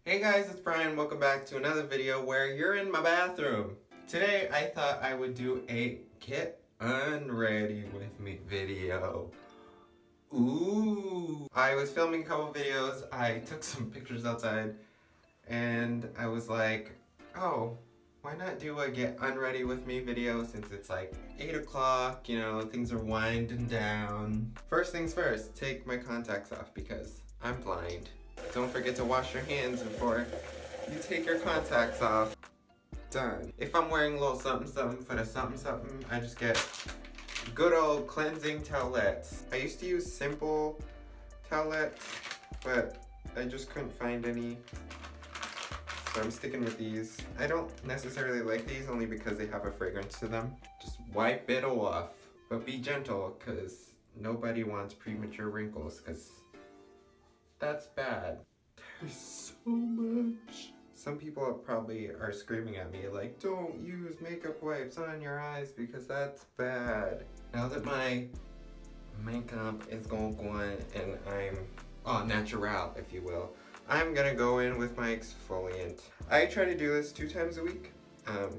Hey guys, it's Brian. Welcome back to another video where you're in my bathroom. Today I thought I would do a get unready with me video. Ooh. I was filming a couple videos. I took some pictures outside and I was like, oh, why not do a get unready with me video since it's like 8 o'clock, you know, things are winding down. First things first, take my contacts off because I'm blind. Don't forget to wash your hands before you take your contacts off. Done. If I'm wearing a little something for the something, I just get good old cleansing towelettes. I used to use simple towelettes, but I just couldn't find any. So I'm sticking with these. I don't necessarily like these only because they have a fragrance to them. Just wipe it off, but be gentle because nobody wants premature wrinkles because that's bad. There's so much. Some people probably are screaming at me like, don't use makeup wipes on your eyes because that's bad. Now that my makeup is going and I'm natural, if you will, I'm gonna go in with my exfoliant. I try to do this 2 times a week. And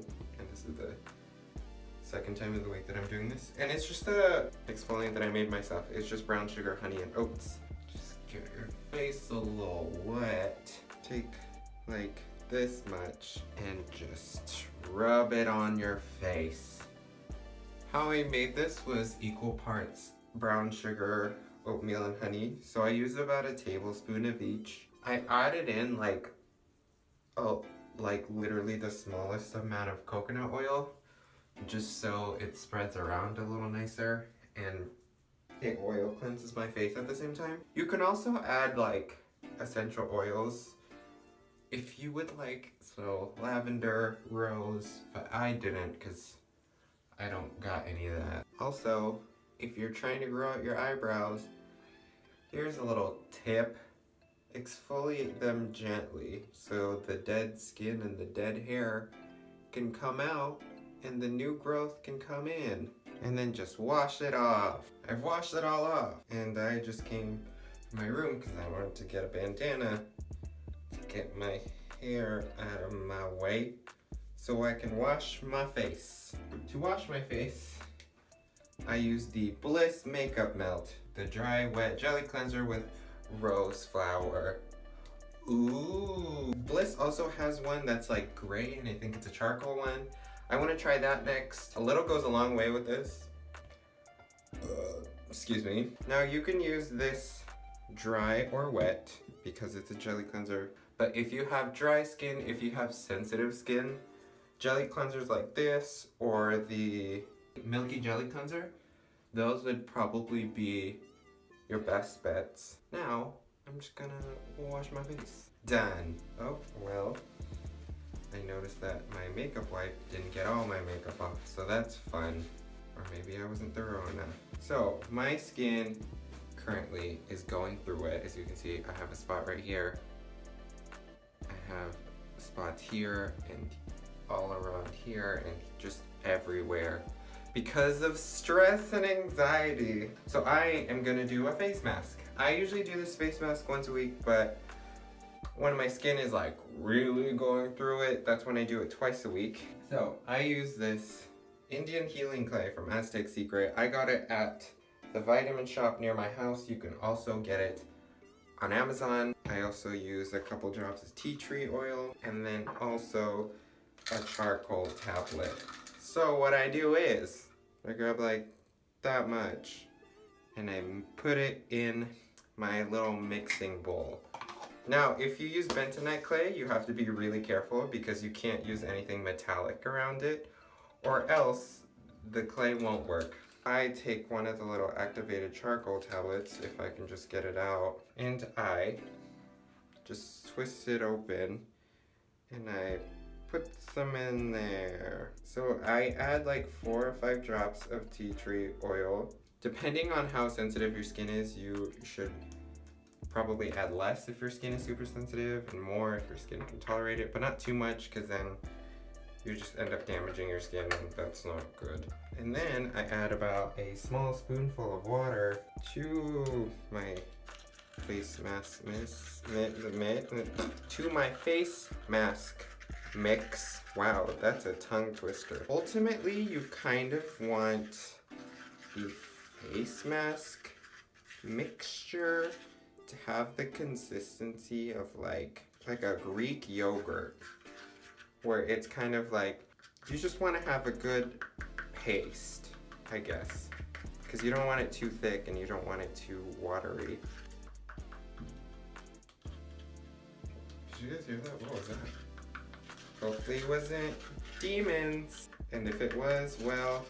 this is the second time of the week that I'm doing this. And it's just a exfoliant that I made myself. It's just brown sugar, honey, and oats. Get your face a little wet. Take like this much and just rub it on your face. How I made this was equal parts brown sugar, oatmeal, and honey. So I used about a tablespoon of each. I added in like literally the smallest amount of coconut oil just so it spreads around a little nicer and the oil cleanses my face at the same time. You can also add like essential oils if you would like, so lavender, rose, but I didn't because I don't got any of that. Also, if you're trying to grow out your eyebrows, here's a little tip. Exfoliate them gently so the dead skin and the dead hair can come out and the new growth can come in. And then just wash it off. I've washed it all off. And I just came to my room because I wanted to get a bandana to get my hair out of my way so I can wash my face. To wash my face, I use the Bliss Makeup Melt, the dry wet jelly cleanser with rose flower. Ooh. Bliss also has one that's like gray and I think it's a charcoal one. I want to try that next. A little goes a long way with this. Excuse me. Now you can use this dry or wet because it's a jelly cleanser. But if you have dry skin, if you have sensitive skin, jelly cleansers like this or the Milky Jelly Cleanser, those would probably be your best bets. Now, I'm just gonna wash my face. Done. Oh, well. I noticed that my makeup wipe didn't get all my makeup off, so that's fun. Or maybe I wasn't thorough enough. So, my skin currently is going through it. As you can see, I have a spot right here. I have spots here and all around here and just everywhere because of stress and anxiety. So I am gonna do a face mask. I usually do this face mask once a week, but when my skin is like really going through it, that's when I do it twice a week. So I use this Indian healing clay from Aztec Secret. I got it at the vitamin shop near my house. You can also get it on Amazon. I also use a couple drops of tea tree oil and then also a charcoal tablet. So what I do is I grab like that much and I put it in my little mixing bowl. Now, if you use bentonite clay, you have to be really careful because you can't use anything metallic around it or else the clay won't work. I take one of the little activated charcoal tablets, if I can just get it out, and I just twist it open and I put some in there. So I add like 4 or 5 drops of tea tree oil. Depending on how sensitive your skin is, you should probably add less if your skin is super sensitive and more if your skin can tolerate it, but not too much because then you just end up damaging your skin and that's not good. And then I add about a small spoonful of water to my face mask to my face mask mix. Wow, that's a tongue twister. Ultimately, you kind of want the face mask mixture to have the consistency of like a Greek yogurt, where it's kind of like, you just want to have a good paste, I guess, because you don't want it too thick and you don't want it too watery. Did you guys hear that? What was that? Hopefully it wasn't demons, and if it was, well,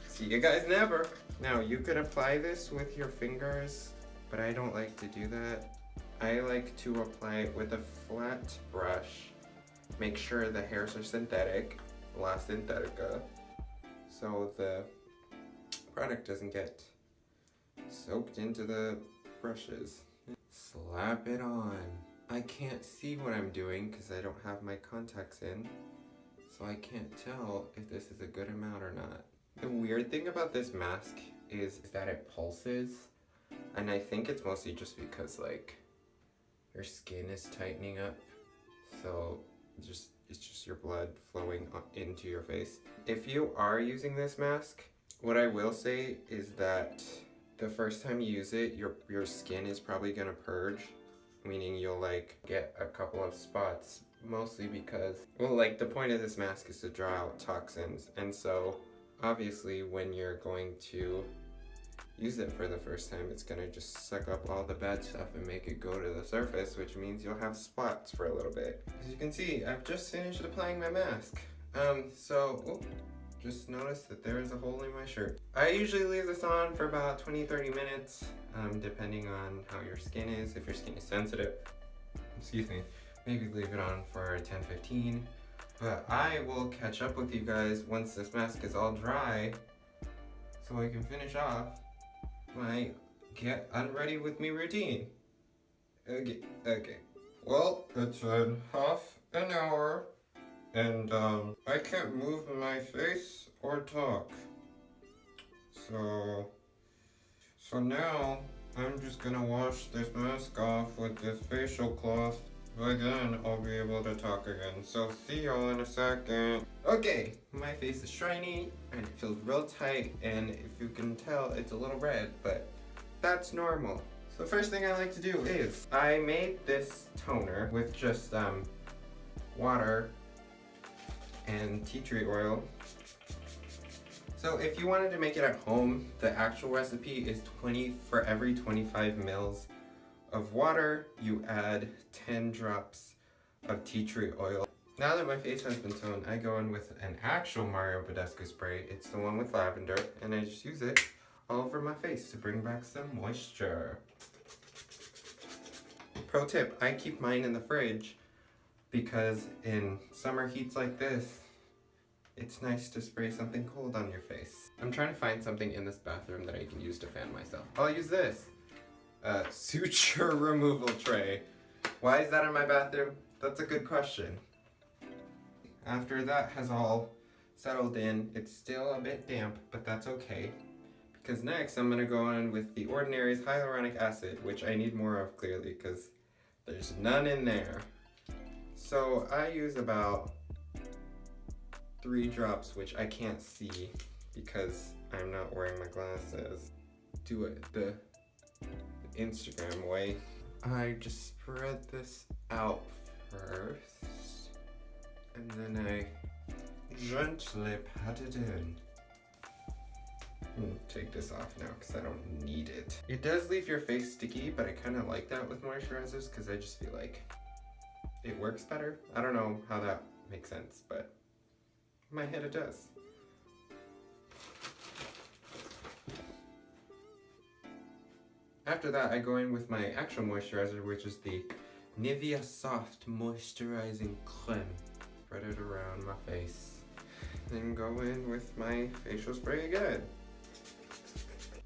see you guys never. Now you could apply this with your fingers, but I don't like to do that. I like to apply it with a flat brush. Make sure the hairs are synthetic, La Synthetica, so the product doesn't get soaked into the brushes. Slap it on. I can't see what I'm doing because I don't have my contacts in, so I can't tell if this is a good amount or not. The weird thing about this mask is that it pulses, and I think it's mostly just because like your skin is tightening up, so it's just your blood flowing into your face. If you are using this mask, what I will say is that the first time you use it, your skin is probably gonna purge, meaning you'll like get a couple of spots, mostly because, well, like the point of this mask is to draw out toxins, and so obviously when you're going to use it for the first time, it's gonna just suck up all the bad stuff and make it go to the surface, which means you'll have spots for a little bit. As you can see, I've just finished applying my mask. Just noticed that there is a hole in my shirt. I usually leave this on for about 20-30 minutes, depending on how your skin is. If your skin is sensitive, excuse me, maybe leave it on for 10-15. But I will catch up with you guys once this mask is all dry, so I can finish off my get unready with me routine. Okay. Well, it's been half an hour, and I can't move my face or talk. So now I'm just gonna wash this mask off with this facial cloth. By then I'll be able to talk again. So see y'all in a second. Okay, my face is shiny and it feels real tight, and if you can tell, it's a little red, but that's normal. So first thing I like to do is, I made this toner with just water and tea tree oil. So if you wanted to make it at home, the actual recipe is for every 25 mils of water, you add 10 drops of tea tree oil. Now that my face has been toned, I go in with an actual Mario Badescu spray. It's the one with lavender, and I just use it all over my face to bring back some moisture. Pro tip, I keep mine in the fridge because in summer heats like this, it's nice to spray something cold on your face. I'm trying to find something in this bathroom that I can use to fan myself. I'll use this. Suture removal tray. Why is that in my bathroom? That's a good question. After that has all settled in, it's still a bit damp, but that's okay. Because next I'm gonna go in with the Ordinary's hyaluronic acid, which I need more of clearly because there's none in there. So I use about 3 drops, which I can't see because I'm not wearing my glasses. Do it the Instagram way. I just spread this out first, and then I gently pat it in. Take this off now because I don't need it. It does leave your face sticky, but I kind of like that with moisturizers because I just feel like it works better. I don't know how that makes sense, but in my head it does. After that, I go in with my actual moisturizer, which is the Nivea Soft Moisturizing Creme. Spread it around my face. Then go in with my facial spray again.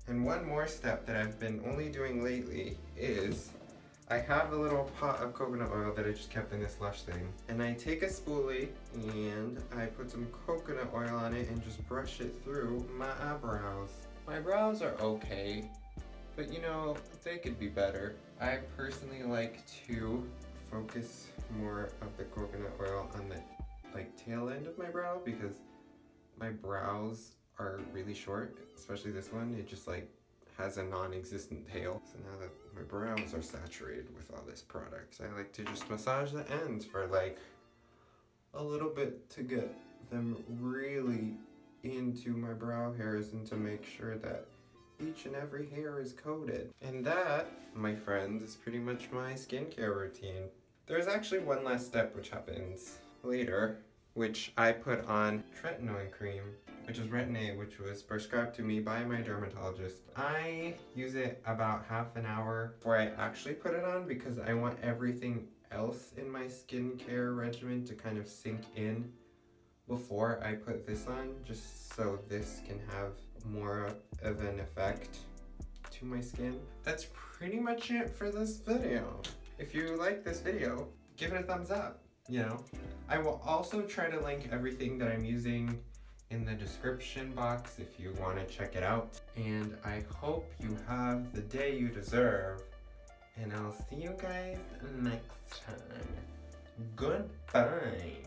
And one more step that I've been only doing lately is I have a little pot of coconut oil that I just kept in this Lush thing. And I take a spoolie and I put some coconut oil on it and just brush it through my eyebrows. My brows are okay, but you know, they could be better. I personally like to focus more of the coconut oil on the like tail end of my brow because my brows are really short, especially this one. It just like has a non-existent tail. So now that my brows are saturated with all this product, I like to just massage the ends for like a little bit to get them really into my brow hairs and to make sure that each and every hair is coated. And that, my friends, is pretty much my skincare routine. There's actually one last step which happens later, which I put on tretinoin cream, which is Retin-A, which was prescribed to me by my dermatologist. I use it about half an hour before I actually put it on because I want everything else in my skincare regimen to kind of sink in before I put this on, just so this can have more of an effect to my skin. That's pretty much it for this video. If you like this video, give it a thumbs up, you know. I will also try to link everything that I'm using in the description box if you want to check it out. And I hope you have the day you deserve. And I'll see you guys next time. Goodbye.